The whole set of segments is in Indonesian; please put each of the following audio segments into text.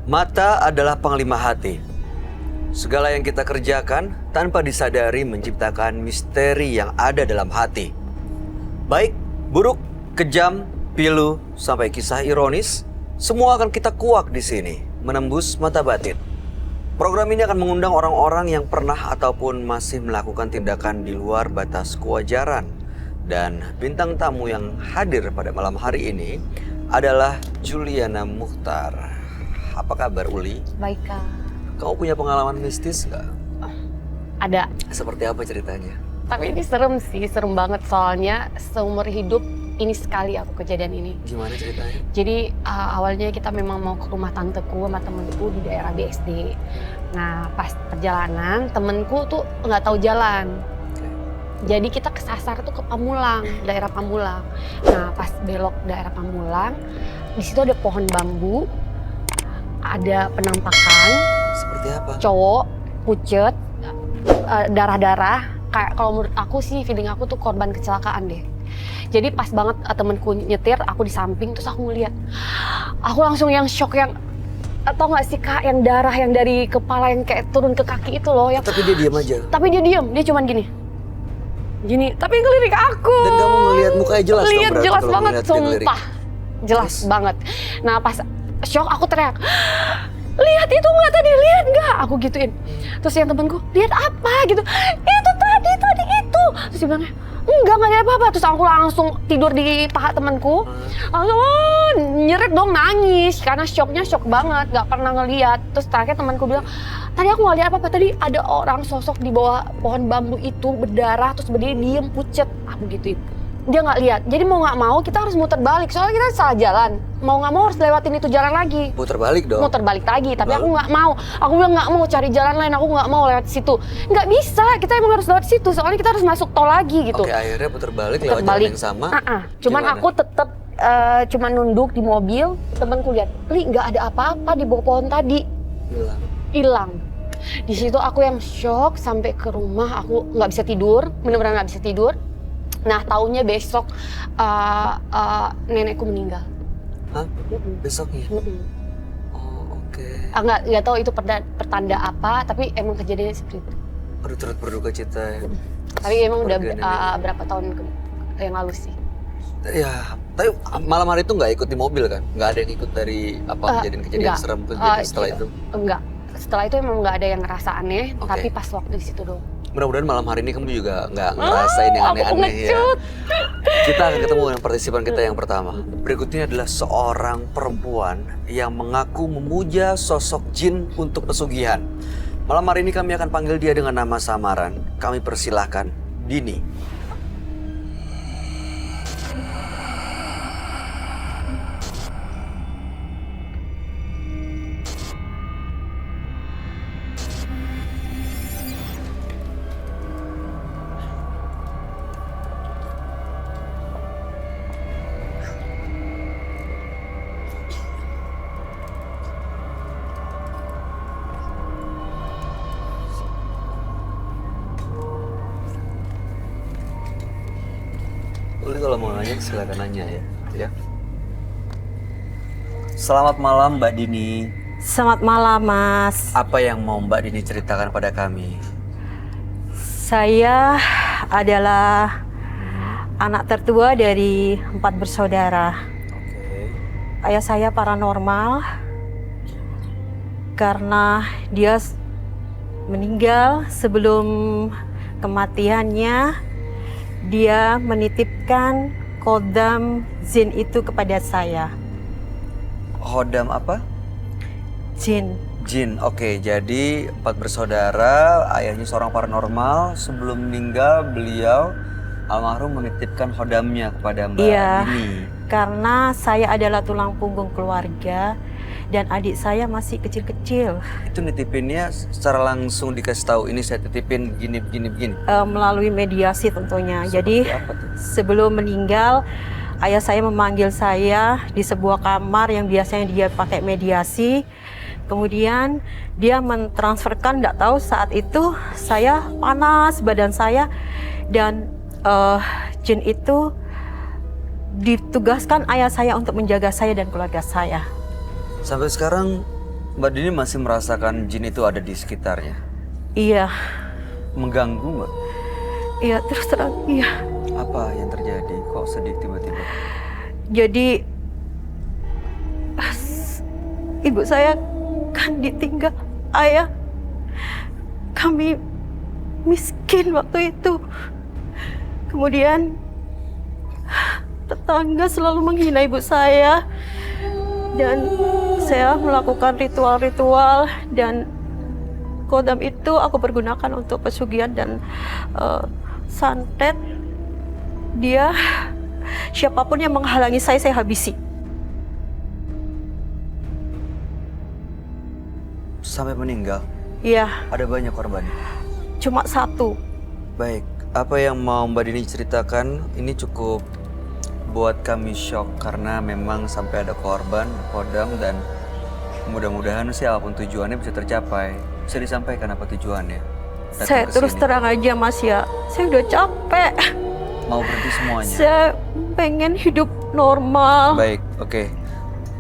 Mata adalah panglima hati. Segala yang kita kerjakan tanpa disadari menciptakan misteri yang ada dalam hati. Baik, buruk, kejam, pilu, sampai kisah ironis, semua akan kita kuak di sini, menembus mata batin. Program ini akan mengundang orang-orang yang pernah ataupun masih melakukan tindakan di luar batas kewajaran. Dan bintang tamu yang hadir pada malam hari ini adalah Juliana Muchtar. Apa kabar, Uli? Baik, Kak. Kamu punya pengalaman mistis nggak? Ada. Seperti apa ceritanya? Tapi ini serem sih, serem banget soalnya seumur hidup ini sekali aku kejadian ini. Gimana ceritanya? Jadi awalnya kita memang mau ke rumah tanteku sama temenku di daerah BSD. Nah pas perjalanan temenku tuh nggak tahu jalan. Jadi kita kesasar tuh ke Pamulang, daerah Pamulang. Nah pas belok daerah Pamulang, di situ ada pohon bambu, ada penampakan. Seperti apa? Cowok, pucet, darah-darah. Kayak kalau menurut aku sih, feeling aku tuh korban kecelakaan deh. Jadi pas banget temenku nyetir, aku di samping, terus aku ngeliat. Aku langsung yang shock yang, atau nggak sih Kak, yang darah yang dari kepala yang kayak turun ke kaki itu loh. Yang, tapi dia diam aja? Tapi dia diam, dia cuman gini. Gini, tapi ngelirik aku. Dan kamu ngeliat mukanya jelas dong? Lihat jelas banget, sumpah. Jelas Terus? banget. Nah pas shock aku teriak, lihat itu nggak tadi, lihat nggak? Aku gituin. Terus yang temanku, lihat apa gitu? Itu tadi itu. Terus dia bilangnya, enggak ada apa-apa. Terus aku langsung tidur di paha temanku. Langsung nyeret dong, nangis karena shocknya shock banget, nggak pernah ngeliat. Terus terakhir temanku bilang, tadi aku nggak lihat apa-apa, tadi ada orang sosok di bawah pohon bambu itu berdarah terus berdiri diem pucet. Aku gituin. Dia nggak lihat, jadi mau nggak mau kita harus muter balik soalnya kita salah jalan. Mau nggak mau harus lewatin itu jalan lagi. Muter balik dong? Muter balik lagi, tapi Lalu? aku nggak mau. Aku bilang nggak mau, cari jalan lain, aku nggak mau lewat situ. Nggak bisa, kita emang harus lewat situ soalnya kita harus masuk tol lagi gitu. Oke, akhirnya puter balik lewat Puter balik. jalan yang sama. Cuman Gimana? aku tetap cuman nunduk di mobil, temanku lihat, Li nggak ada apa-apa di bawah pohon tadi. Hilang. Di situ aku yang shock sampai ke rumah, aku nggak bisa tidur, bener-bener nggak bisa tidur. Nah, taunya besok nenekku meninggal. Hah? Besoknya? Oh, oke. Nggak tahu itu pertanda apa, tapi emang kejadiannya seperti itu. Aduh, turut berduka cita ya. Tapi emang udah Keluarga nenek. berapa tahun yang lalu sih. Ya, tapi malam hari itu nggak ikut di mobil kan? Nggak ada yang ikut dari apa kejadian-kejadian enggak. serem kejadian setelah itu? Enggak. Setelah itu emang nggak ada yang ngerasa aneh, Oke. tapi pas waktu di situ doang. Mudah-mudahan malam hari ini kamu juga nggak ngerasain yang Aku aneh-aneh ya. pengecut. Kita akan ketemu dengan partisipan kita yang pertama. Berikutnya adalah seorang perempuan yang mengaku memuja sosok jin untuk pesugihan. Malam hari ini kami akan panggil dia dengan nama samaran. Kami persilahkan Dini. Uli kalau mau nanya silakan nanya ya. Selamat malam Mbak Dini. Selamat malam, Mas. Apa yang mau Mbak Dini ceritakan pada kami? Saya adalah anak tertua dari 4 bersaudara. Oke. Ayah saya paranormal karena dia meninggal sebelum kematiannya. Dia menitipkan kodam jin itu kepada saya. Hodam apa? Jin. Jin. Oke, jadi 4 bersaudara, ayahnya seorang paranormal. Sebelum meninggal, beliau almarhum menitipkan hodamnya kepada Mbak Iya. Dini. Karena saya adalah tulang punggung keluarga dan adik saya masih kecil-kecil. Itu nitipinnya secara langsung dikasih tahu, ini saya titipin begini. Melalui mediasi tentunya. Seperti Jadi apa tuh? sebelum meninggal, ayah saya memanggil saya di sebuah kamar yang biasanya dia pakai mediasi. Kemudian dia mentransferkan, nggak tahu saat itu saya panas badan saya, dan jin itu ditugaskan ayah saya untuk menjaga saya dan keluarga saya. Sampai sekarang Mbak Dini masih merasakan jin itu ada di sekitarnya. Iya, Mengganggu nggak? iya terus terang iya. Apa yang terjadi? Kok sedih tiba-tiba? Jadi ibu saya kan ditinggal ayah. Kami miskin waktu itu. Kemudian tetangga selalu menghina ibu saya. Dan saya melakukan ritual-ritual dan kodam itu aku pergunakan untuk pesugihan dan santet. Dia siapapun yang menghalangi saya habisi. Sampai meninggal? Iya, Ada banyak korbannya? cuma satu. Baik, apa yang mau Mbak Dini ceritakan ini cukup buat kami shock karena memang sampai ada korban, kodam, dan mudah-mudahan sih apapun tujuannya bisa tercapai. Bisa disampaikan apa tujuannya? Datang Saya ke terus sini. terang aja Mas ya, saya udah capek. Mau berhenti semuanya? Saya pengen hidup normal. Baik, oke.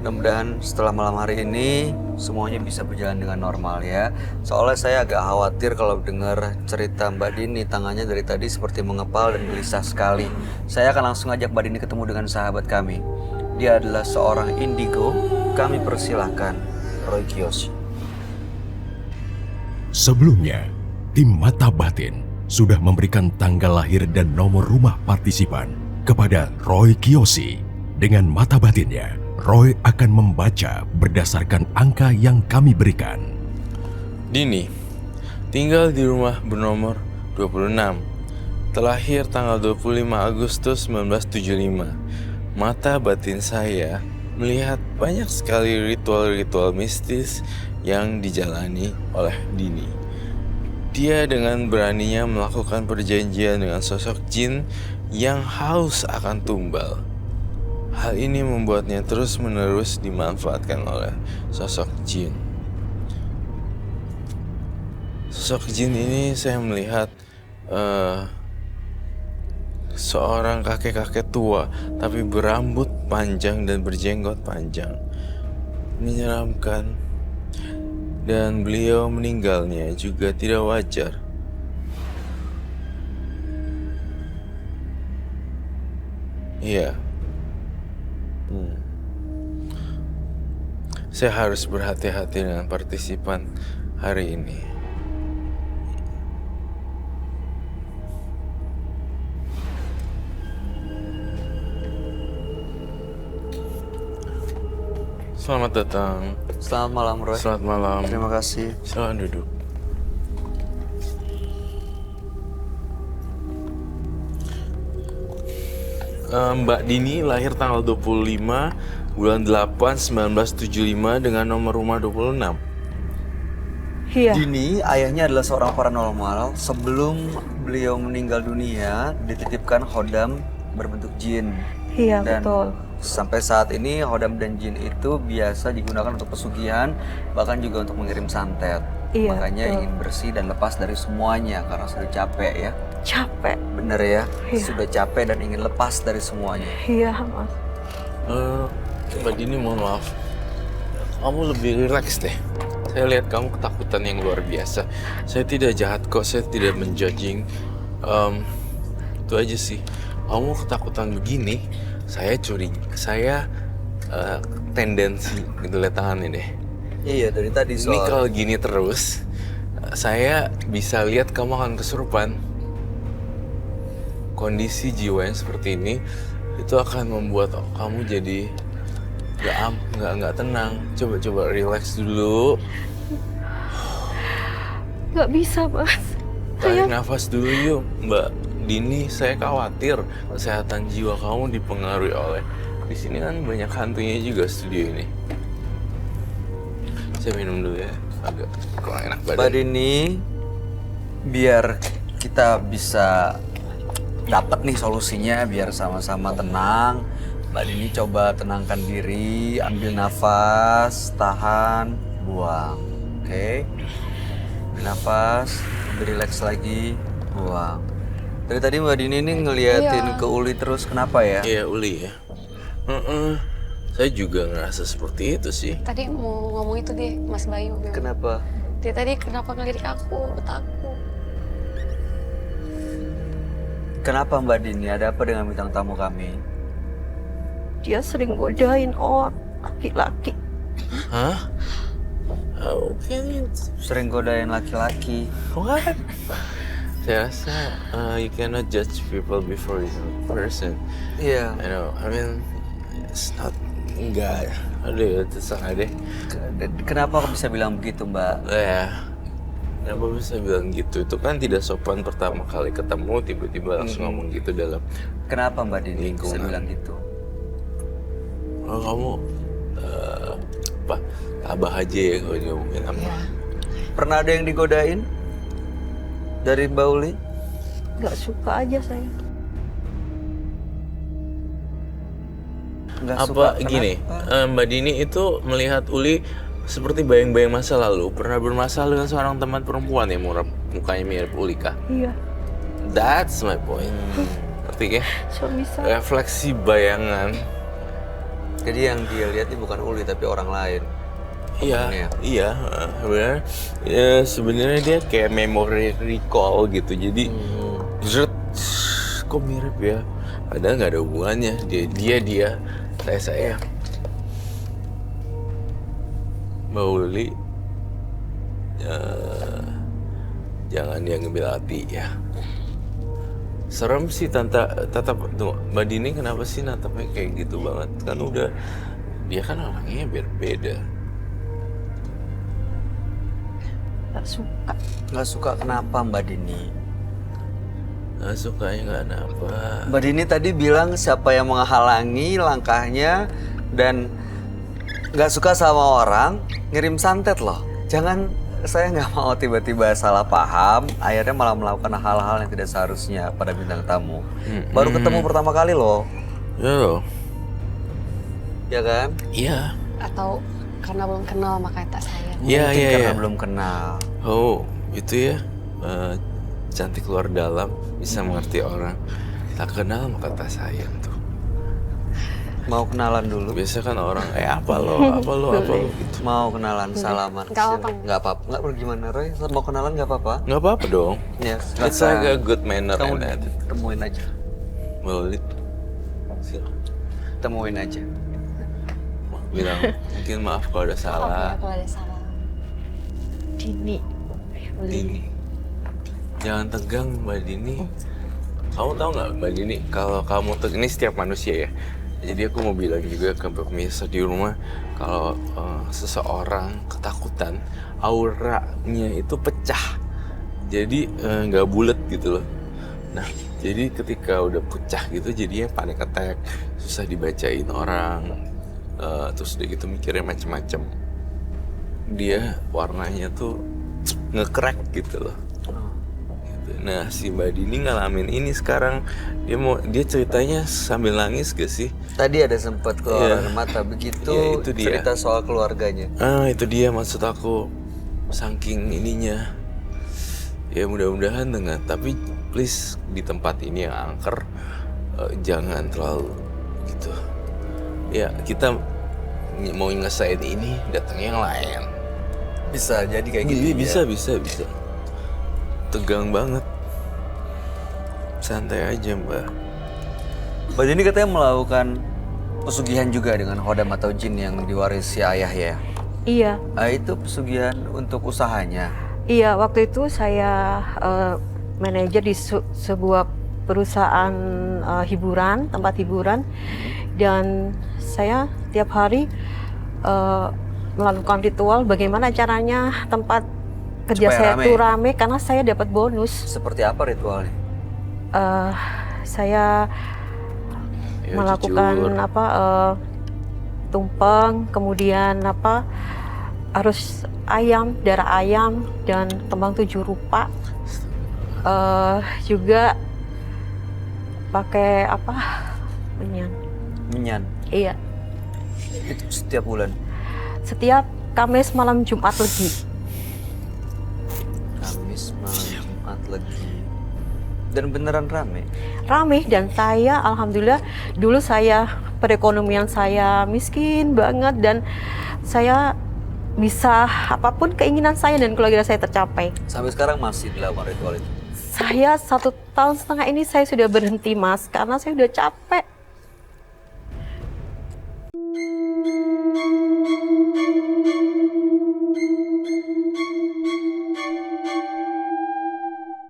Mudah-mudahan setelah malam hari ini semuanya bisa berjalan dengan normal ya. Soalnya saya agak khawatir kalau dengar cerita Mbak Dini, tangannya dari tadi seperti mengepal dan gelisah sekali. Saya akan langsung ajak Mbak Dini ketemu dengan sahabat kami. Dia adalah seorang indigo. Kami persilahkan Roy Kiyoshi. Sebelumnya, tim Mata Batin sudah memberikan tanggal lahir dan nomor rumah partisipan kepada Roy Kiyoshi. Dengan mata batinnya, Roy akan membaca berdasarkan angka yang kami berikan. Dini, tinggal di rumah bernomor 26. Terlahir tanggal 25 Agustus 1975. Mata batin saya melihat banyak sekali ritual-ritual mistis yang dijalani oleh Dini. Dia dengan beraninya melakukan perjanjian dengan sosok jin yang haus akan tumbal. Hal ini membuatnya terus-menerus dimanfaatkan oleh sosok jin. Sosok jin ini saya melihat seorang kakek-kakek tua tapi berambut panjang dan berjenggot panjang. Menyeramkan. Dan beliau meninggalnya juga tidak wajar. Iya. Saya harus berhati-hati dengan partisipan hari ini. Selamat datang. Selamat malam Roy. Selamat malam. Terima kasih. Silakan duduk. Mbak Dini lahir tanggal 25 bulan 8 1975 dengan nomor rumah 26. Iya, Dini, ayahnya adalah seorang paranormal. Sebelum beliau meninggal dunia, dititipkan hodam berbentuk jin. iya Dan betul. sampai saat ini hodam dan jin itu biasa digunakan untuk pesugihan, bahkan juga untuk mengirim santet. Iya, Makanya betul. ingin bersih dan lepas dari semuanya karena sudah capek ya. Capek. Bener ya? Iya. Sudah capek dan ingin lepas dari semuanya. Iya, Mas. Mbak Dini mohon maaf. Kamu lebih rileks deh. Saya lihat kamu ketakutan yang luar biasa. Saya tidak jahat kok, saya tidak menjudging. Itu aja sih. Kamu ketakutan begini, saya curiga. Saya tendensi gitu, lihat tangannya deh. Iya, dari tadi Ini soal. kalau gini terus, saya bisa lihat kamu akan kesurupan. Kondisi jiwa yang seperti ini itu akan membuat kamu jadi nggak tenang. Coba relax dulu. Nggak bisa, Mas. Tarik nafas dulu yuk, Mbak Dini. Saya khawatir kesehatan jiwa kamu dipengaruhi oleh. Di sini kan banyak hantunya juga studio ini. Saya minum dulu ya, agak kurang enak Mbak badan. Dini, biar kita bisa dapat nih solusinya, biar sama-sama tenang. Mbak Dini coba tenangkan diri, ambil nafas, tahan, buang. Oke. Ambil nafas, relax lagi, buang. Dari tadi Mbak Dini ini ngeliatin Iya. ke Uli terus, kenapa ya? Iya, Uli ya. Saya juga ngerasa seperti itu sih. Tadi mau ngomong itu deh, Mas Bayu. Kenapa? Dia tadi kenapa ngelirik aku, takut. Kenapa Mbak Dini? Ada apa dengan bintang tamu kami? Dia sering godain orang laki-laki. Hah? Oke, Sering godain laki-laki. what? Saya rasa you cannot judge people before you know the person. Iya. I know, I mean, it's not, enggak. Aduh, terserah deh. Kenapa kok bisa bilang begitu Mbak? Ya, kenapa bisa bilang gitu? Itu kan tidak sopan pertama kali ketemu, tiba-tiba langsung ngomong gitu dalam Kenapa Mbak Dini bisa Lingkungan. bilang gitu? oh, kamu apa? Tabah aja ya kalau ngomongin apa? Pernah ada yang digodain? Dari Mbak Uli? Nggak suka aja saya. Nggak Apa suka, gini? kenapa? Mbak Dini itu melihat Uli seperti bayang-bayang masa lalu. Pernah bermasalah dengan seorang teman perempuan yang mukanya mirip Uli kah? Iya, That's my point. Ngerti ya? suami saya. Refleksi bayangan. Jadi yang dia lihat ini bukan Uli tapi orang lain. Iya, iya, benar. Ya sebenarnya dia kayak memory recall gitu. Jadi, zret, kok mirip ya? Padahal nggak ada hubungannya. Dia, saya. Mbak Uli, jangan diambil hati ya. Serem sih tatap tuh Mbak Dini kenapa sih natapnya kayak gitu banget? Kan udah dia kan orangnya berbeda. Nggak suka. Nggak suka kenapa Mbak Dini? Nggak sukanya nggak apa. Mbak Dini tadi bilang siapa yang menghalangi langkahnya dan nggak suka sama orang ngirim santet loh. Jangan, saya nggak mau tiba-tiba salah paham, akhirnya malah melakukan hal-hal yang tidak seharusnya pada bintang tamu. Baru ketemu pertama kali loh, Ya loh. ya kan? Iya. Atau karena belum kenal makanya tak sayang. Iya, Mungkin iya, karena iya. belum kenal. Oh, itu ya. Cantik luar dalam, bisa mengerti orang. Tak kenal maka tak sayang tuh. Mau kenalan dulu? Biasa kan orang, apa lo gitu. Mau kenalan, salaman. Nggak apa-apa. Nggak apa-apa. Nggak perlu gimana, Roy? Mau kenalan nggak apa-apa? Nggak apa-apa dong. Ya, It's like a good manner kamu and attitude. temuin aja. Boleh. Temuin aja. Bilang, mungkin maaf kalau ada salah. Kalau ada salah. Dini. Dini. Jangan tegang Mbak Dini. Kamu tahu nggak Mbak Dini, kalau kamu ini setiap manusia ya. Jadi aku mau bilang juga ke pemirsa di rumah, kalau seseorang ketakutan, auranya itu pecah. Jadi nggak bulat gitu loh. Nah, jadi ketika udah pecah gitu, jadinya panic attack, susah dibacain orang, terus udah gitu mikirnya macem-macem. Dia warnanya tuh nge-crack gitu loh. Nah, si Mbak Dini ngalamin ini sekarang. Dia ceritanya sambil nangis gak sih? Tadi ada sempat keluar Iya. mata begitu Iya, itu dia. cerita soal keluarganya. Itu dia maksud aku. Saking ininya. Ya mudah-mudahan dengan, tapi please di tempat ini yang angker, jangan terlalu gitu. Ya kita mau ngelesain ini, datangnya yang lain. Bisa jadi kayak gitu. Bisa. Tegang banget. Santai aja Mbak. Mbak Dini katanya melakukan pesugihan juga dengan hodam atau jin yang diwarisi ayah ya. Iya, Itu pesugihan untuk usahanya. iya. Waktu itu saya manajer di sebuah perusahaan hiburan, tempat hiburan, dan saya tiap hari melakukan ritual bagaimana caranya tempat kerja Supaya saya rame. itu rame karena saya dapat bonus. Seperti apa ritualnya? Saya Ya, melakukan jujur. tumpeng, kemudian harus darah ayam dan kembang 7 rupa. Juga pakai menyan. Menyan. Iya, Itu setiap bulan. setiap Kamis malam Jumat Legi. Kamis malam Jumat lagi. Dan beneran rame. rame. Dan saya alhamdulillah dulu saya perekonomian saya miskin banget dan saya bisa apapun keinginan saya dan keluarga saya tercapai. Sampai sekarang masih dilakukan ritual itu. Saya 1,5 tahun ini saya sudah berhenti Mas karena saya udah capek.